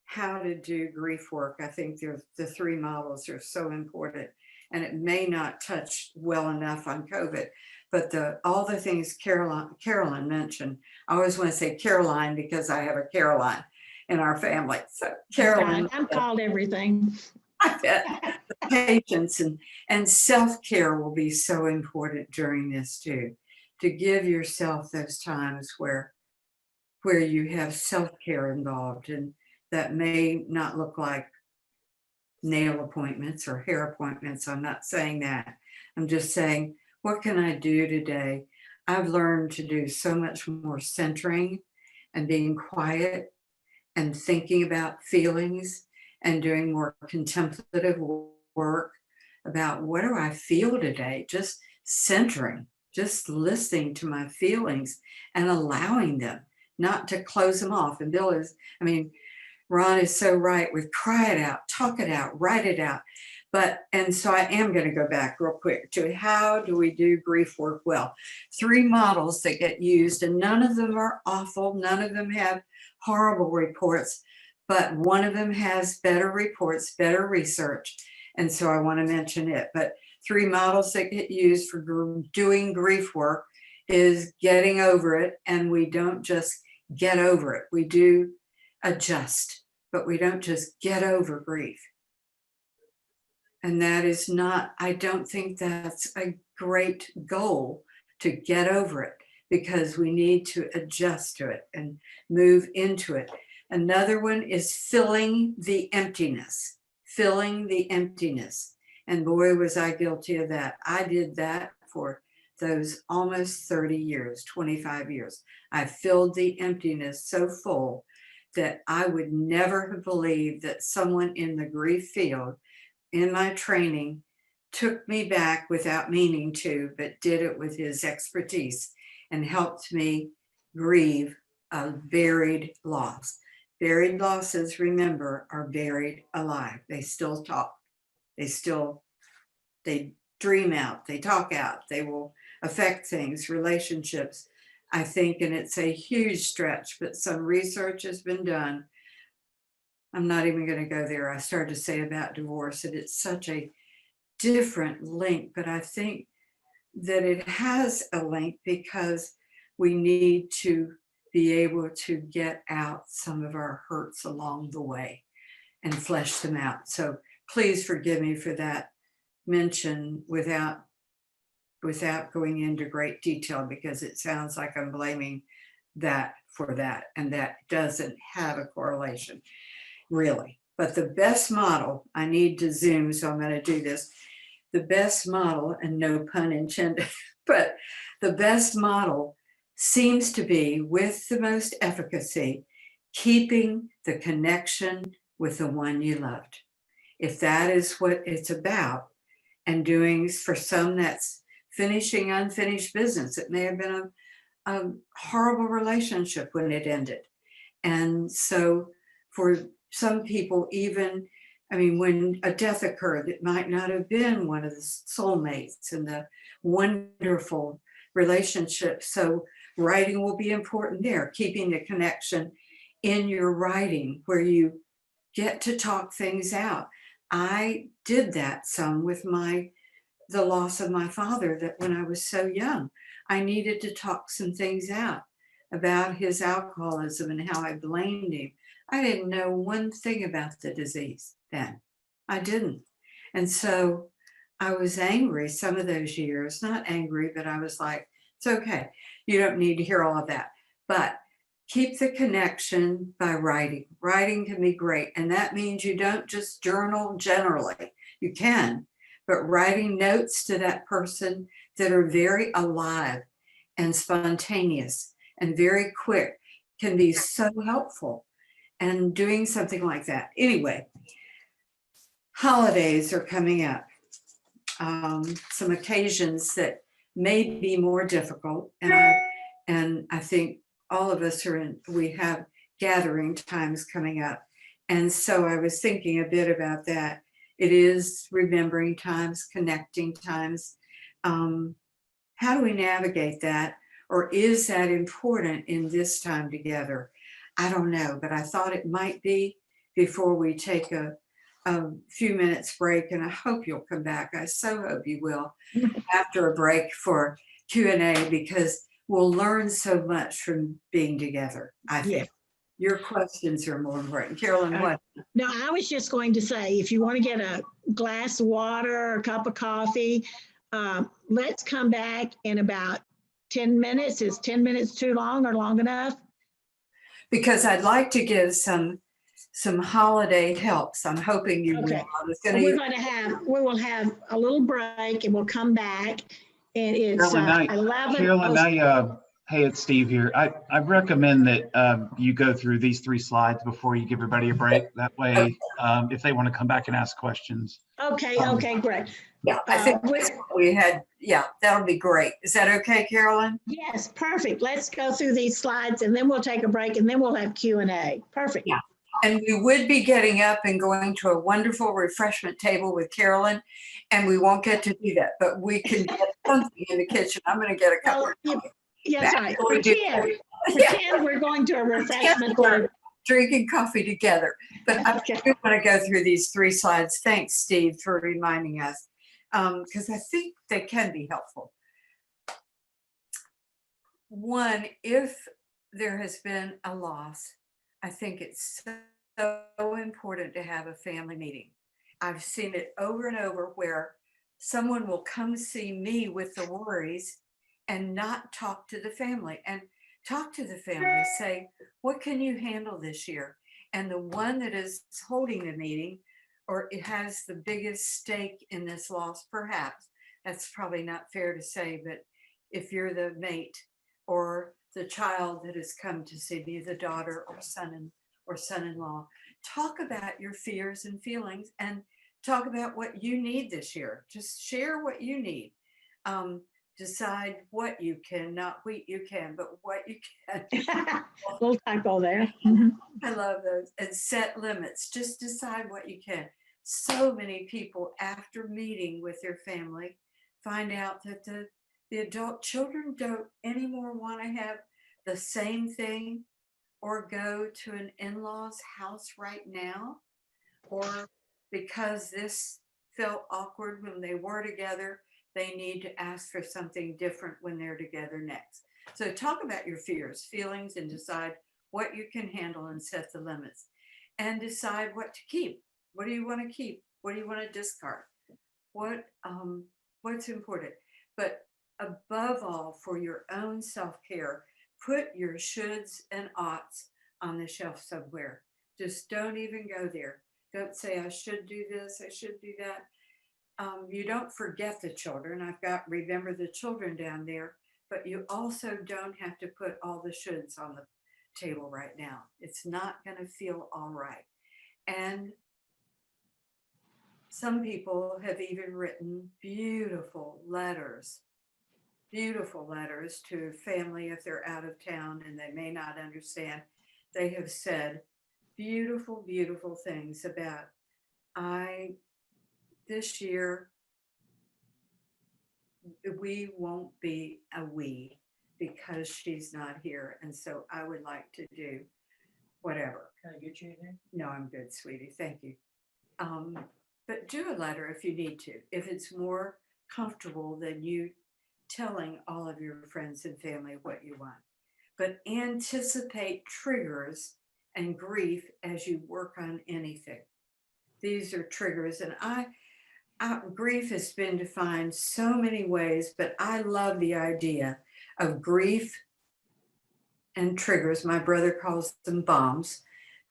how to do grief work. I think the 3 models are so important, and it may not touch well enough on COVID, but all the things Carolyn mentioned. I always want to say Caroline because I have a Caroline in our family. So Carolyn, I'm called everything. I bet. Patience and self-care will be so important during this too, to give yourself those times where you have self-care involved, and that may not look like nail appointments or hair appointments. I'm not saying that. I'm just saying, what can I do today? I've learned to do so much more centering and being quiet and thinking about feelings and doing more contemplative work about what do I feel today? Just centering, just listening to my feelings and allowing them, not to close them off. And Ron is so right with cry it out, talk it out, write it out. And so I am going to go back real quick to how do we do grief work well. 3 models that get used, and none of them are awful. None of them have horrible reports, but one of them has better reports, better research. And so I want to mention it. But 3 models that get used for doing grief work is getting over it. And we don't just get over it. We do adjust, but we don't just get over grief. And that is not, I don't think that's a great goal, to get over it, because we need to adjust to it and move into it. Another one is filling the emptiness, filling the emptiness. And boy, was I guilty of that. I did that for those almost 30 years, 25 years. I filled the emptiness so full that I would never have believed that someone in the grief field in my training took me back without meaning to, but did it with his expertise and helped me grieve a buried loss. Buried losses, remember, are buried alive. They still talk. They dream out, they talk out, they will affect things, relationships. I think, and it's a huge stretch, but some research has been done. I'm not even going to go there. I started to say about divorce, and it's such a different link, but I think that it has a link because we need to be able to get out some of our hurts along the way and flesh them out. So please forgive me for that mention without going into great detail, because it sounds like I'm blaming that for that, and that doesn't have a correlation. Really. But the best model, I need to zoom, so I'm going to do this. The best model, and no pun intended, but the best model seems to be, with the most efficacy, keeping the connection with the one you loved. If that is what it's about, and doing, for some, that's finishing unfinished business. It may have been a horrible relationship when it ended. And so for some people, even, I mean, when a death occurred, it might not have been one of the soulmates and the wonderful relationship. So writing will be important there, keeping the connection in your writing where you get to talk things out. I did that some with the loss of my father, that when I was so young, I needed to talk some things out about his alcoholism and how I blamed him. I didn't know one thing about the disease then. I didn't. And so I was angry some of those years, not angry, but I was like, it's okay. You don't need to hear all of that. But keep the connection by writing. Writing can be great. And that means you don't just journal generally. You can, but writing notes to that person that are very alive and spontaneous and very quick can be so helpful. And doing something like that. Anyway, holidays are coming up. Some occasions that may be more difficult. And I think all of us we have gathering times coming up. And so I was thinking a bit about that. It is remembering times, connecting times. How do we navigate that? Or is that important in this time together? I don't know, but I thought it might be before we take a few minutes break, and I hope you'll come back. I so hope you will after a break for Q&A, because we'll learn so much from being together. I think your questions are more important. Carolyn, what? No, I was just going to say, if you want to get a glass of water or a cup of coffee, let's come back in about 10 minutes. Is 10 minutes too long or long enough? Because I'd like to give some holiday helps. I'm hoping you will. We will have a little break and we'll come back, and it's Carolyn, 11. Carolyn, hey, it's Steve here. I recommend that you go through these 3 slides before you give everybody a break. That way, if they want to come back and ask questions. Okay, great. Yeah, I think that's what we had. Yeah, that'll be great. Is that okay, Carolyn? Yes, perfect. Let's go through these slides and then we'll take a break and then we'll have Q&A. Perfect. Yeah. And we would be getting up and going to a wonderful refreshment table with Carolyn, and we won't get to do that, but we can get something in the kitchen. I'm going to get a couple. Well, yes, right. Actually, do- Pretend we're going to a refreshment We're bar. drinking coffee together. But I Okay. do want to go through these 3 slides. Thanks, Steve, for reminding us, because I think they can be helpful. One, if there has been a loss, I think it's so important to have a family meeting. I've seen it over and over where someone will come see me with the worries and not talk to the family, and talk to the family, say, what can you handle this year? And the one that is holding the meeting, or it has the biggest stake in this loss, perhaps, that's probably not fair to say, but if you're the mate or the child that has come to see me, the daughter or son-in-law, talk about your fears and feelings, and talk about what you need this year. Just share what you need. Decide what you can, not what you can, but what you can. Little typo there. Mhm. I love those. And set limits. Just decide what you can. So many people, after meeting with their family, find out that the adult children don't anymore want to have the same thing or go to an in-laws house right now, or because this felt awkward when they were together, they need to ask for something different when they're together next. So talk about your fears, feelings, and decide what you can handle and set the limits, and decide what to keep. What do you want to keep? What do you want to discard? What's important? But above all, for your own self-care, put your shoulds and oughts on the shelf somewhere. Just don't even go there. Don't say, I should do this, I should do that. You don't forget the children. I've got remember the children down there, but you also don't have to put all the shoulds on the table right now. It's not going to feel all right. And some people have even written beautiful letters to family if they're out of town and they may not understand. They have said beautiful, beautiful things about, this year, we won't be a we because she's not here. And so I would like to do whatever. Can I get you anything? No, I'm good, sweetie. Thank you. But do a letter if you need to, if it's more comfortable than you telling all of your friends and family what you want. But anticipate triggers and grief as you work on anything. These are triggers, and grief has been defined so many ways, but I love the idea of grief and triggers. My brother calls them bombs,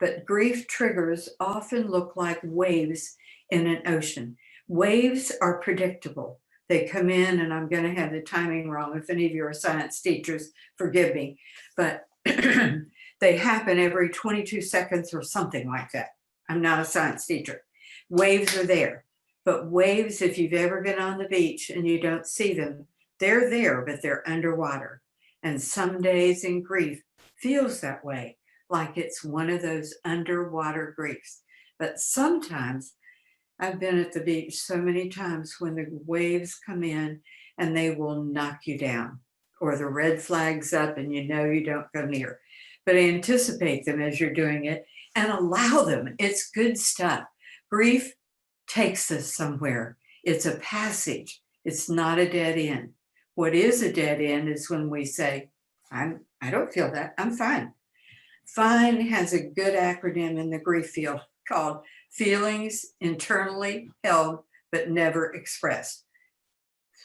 but grief triggers often look like waves in an ocean. Waves are predictable. They come in, and I'm going to have the timing wrong. If any of you are science teachers, forgive me, but they happen every 22 seconds or something like that. I'm not a science teacher. Waves are there. But waves, if you've ever been on the beach and you don't see them, they're there, but they're underwater. And some days in grief feels that way, like it's one of those underwater griefs. But sometimes, I've been at the beach so many times when the waves come in and they will knock you down, or the red flag's up and you know you don't go near. But anticipate them as you're doing it and allow them. It's good stuff. Grief takes us somewhere. It's a passage. It's not a dead end. What is a dead end is when we say, I don't feel that. I'm fine. FINE has a good acronym in the grief field called feelings internally held but never expressed.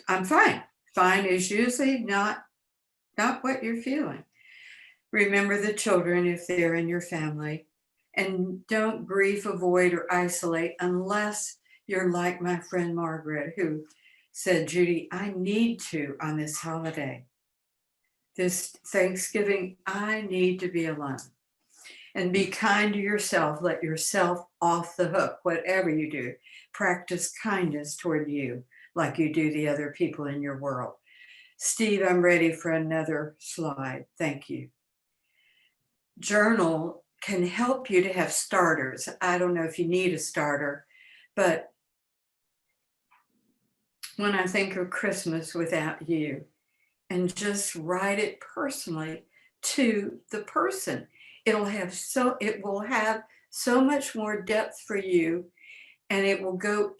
I'm fine. Fine is usually not what you're feeling. Remember the children if they're in your family. And don't grief, avoid, or isolate unless you're like my friend Margaret, who said, Judy, I need to on this holiday. This Thanksgiving, I need to be alone. And be kind to yourself. Let yourself off the hook, whatever you do. Practice kindness toward you like you do the other people in your world. Steve, I'm ready for another slide. Thank you. Journal can help you to have starters. I don't know if you need a starter, but when I think of Christmas without you, and just write it personally to the person, it will have so much more depth for you, and it will go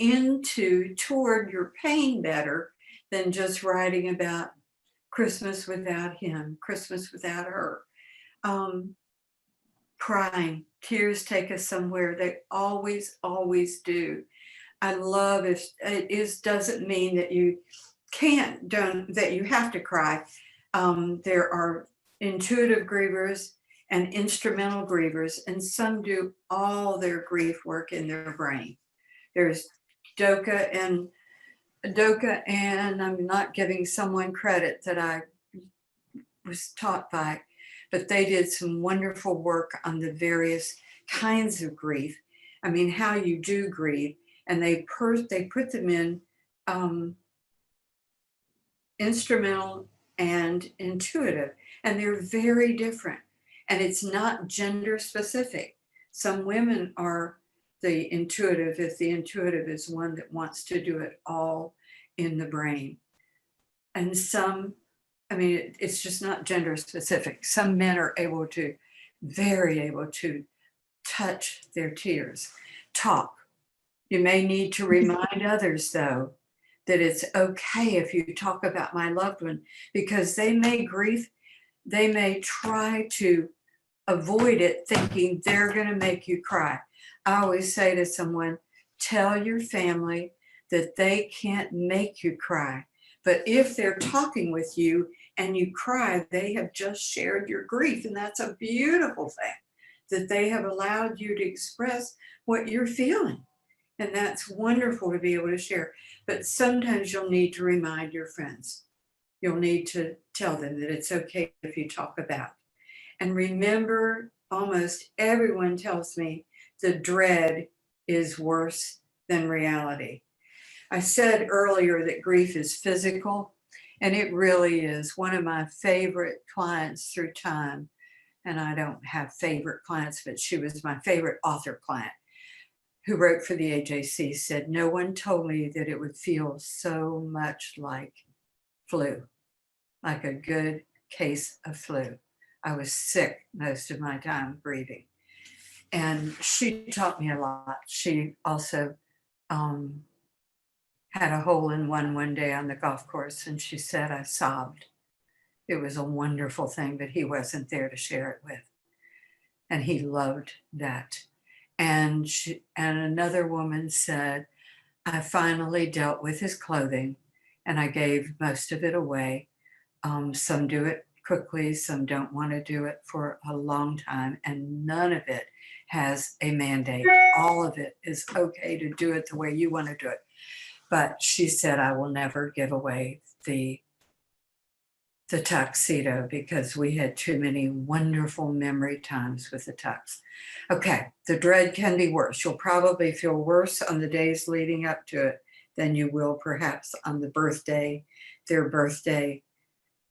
toward your pain better than just writing about Christmas without him, Christmas without her. Crying, tears take us somewhere. They always, always do. I love if it is doesn't mean that you don't that you have to cry. There are intuitive grievers and instrumental grievers, and some do all their grief work in their brain. There's Doka and I'm not giving someone credit that I was taught by, but they did some wonderful work on the various kinds of grief. I mean, how you do grieve, and they put them in instrumental and intuitive, and they're very different. And it's not gender specific. Some women are the intuitive if the intuitive is one that wants to do it all in the brain. And some, I mean, it's just not gender specific. Some men are very able to touch their tears, talk. You may need to remind others, though, that it's okay if you talk about my loved one, because they may try to avoid it thinking they're going to make you cry. I always say to someone, tell your family that they can't make you cry. But if they're talking with you and you cry, they have just shared your grief. And that's a beautiful thing, that they have allowed you to express what you're feeling. And that's wonderful to be able to share. But sometimes you'll need to remind your friends. You'll need to tell them that it's okay if you talk about. And remember, almost everyone tells me the dread is worse than reality. I said earlier that grief is physical, and it really is. One of my favorite clients through time, and I don't have favorite clients, but she was my favorite author client, who wrote for the AJC, said, no one told me that it would feel so much like flu, like a good case of flu. I was sick most of my time grieving. And she taught me a lot. She also had a hole in one day on the golf course, and she said I sobbed. It was a wonderful thing, but he wasn't there to share it with. And he loved that. And another woman said, I finally dealt with his clothing, and I gave most of it away. Some do it quickly, some don't want to do it for a long time, and none of it has a mandate. All of it is okay to do it the way you want to do it. But she said, I will never give away the tuxedo because we had too many wonderful memory times with the tux. Okay, the dread can be worse. You'll probably feel worse on the days leading up to it than you will perhaps on the birthday, their birthday,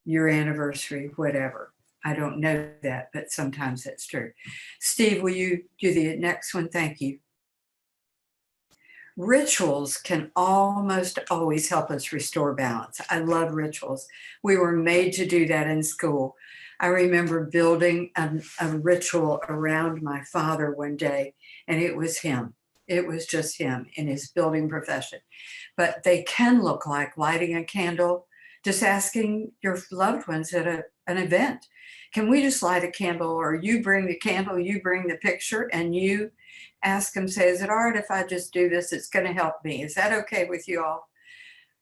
your anniversary, whatever. I don't know that, but sometimes that's true. Steve, will you do the next one? Thank you. Rituals can almost always help us restore balance. I love rituals. We were made to do that in school. I remember building a ritual around my father one day, and it was him. It was just him in his building profession. But they can look like lighting a candle, just asking your loved ones at an event, can we just light a candle, or you bring the candle, you bring the picture, and you ask them, say, is it all right if I just do this? It's going to help me. Is that okay with you all?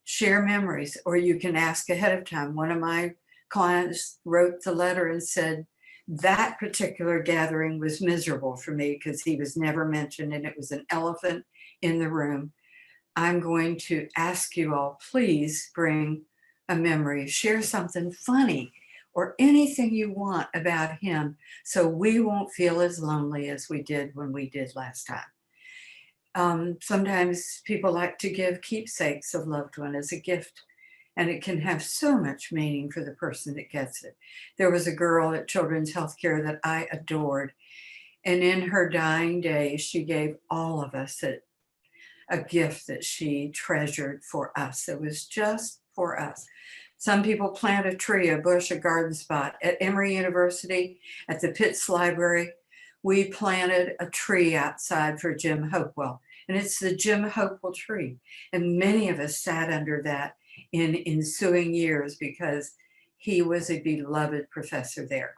Share memories, or you can ask ahead of time. One of my clients wrote the letter and said, that particular gathering was miserable for me because he was never mentioned and it was an elephant in the room. I'm going to ask you all, please bring a memory, share something funny or anything you want about him so we won't feel as lonely as we did when we did last time. Sometimes people like to give keepsakes of loved one as a gift, and it can have so much meaning for the person that gets it. There was a girl at Children's Healthcare that I adored, And in her dying days, she gave all of us a gift that she treasured for us. It was just for us. Some people plant a tree, a bush, a garden spot. At Emory University, at the Pitts Library, we planted a tree outside for Jim Hopewell. And it's the Jim Hopewell tree. And many of us sat under that in ensuing years because he was a beloved professor there.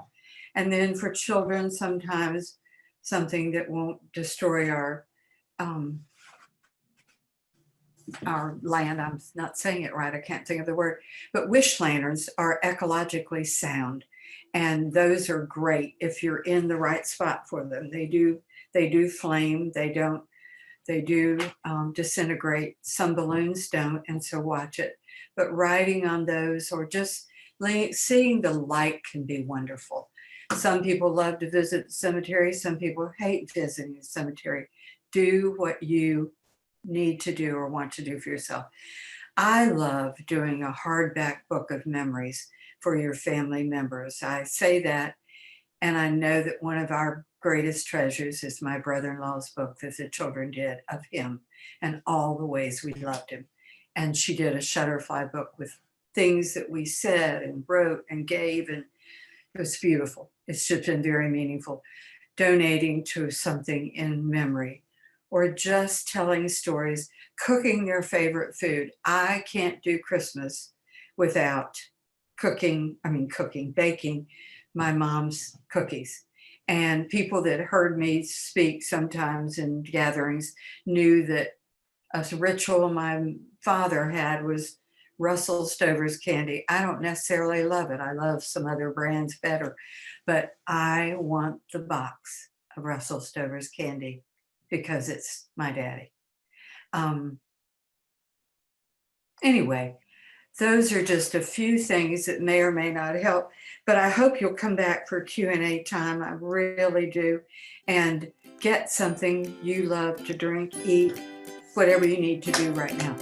And then for children, sometimes something that won't destroy our land. I'm not saying it right. I can't think of the word, but wish lanterns are ecologically sound. And those are great if you're in the right spot for them. They do flame. They do disintegrate. Some balloons don't, and so watch it. But riding on those or just seeing the light can be wonderful. Some people love to visit the cemetery. Some people hate visiting the cemetery. Do what you need to do or want to do for yourself. I love doing a hardback book of memories for your family members. I say that, and I know that one of our greatest treasures is my brother-in-law's book that the children did of him and all the ways we loved him. And she did a Shutterfly book with things that we said and wrote and gave, and it was beautiful. It's just been very meaningful. Donating to something in memory or just telling stories, cooking their favorite food. I can't do Christmas without baking my mom's cookies. And people that heard me speak sometimes in gatherings knew that a ritual my father had was Russell Stover's candy. I don't necessarily love it. I love some other brands better, but I want the box of Russell Stover's candy because it's my daddy. Anyway, those are just a few things that may or may not help, but I hope you'll come back for Q&A time. I really do. And get something you love to drink, eat, whatever you need to do right now.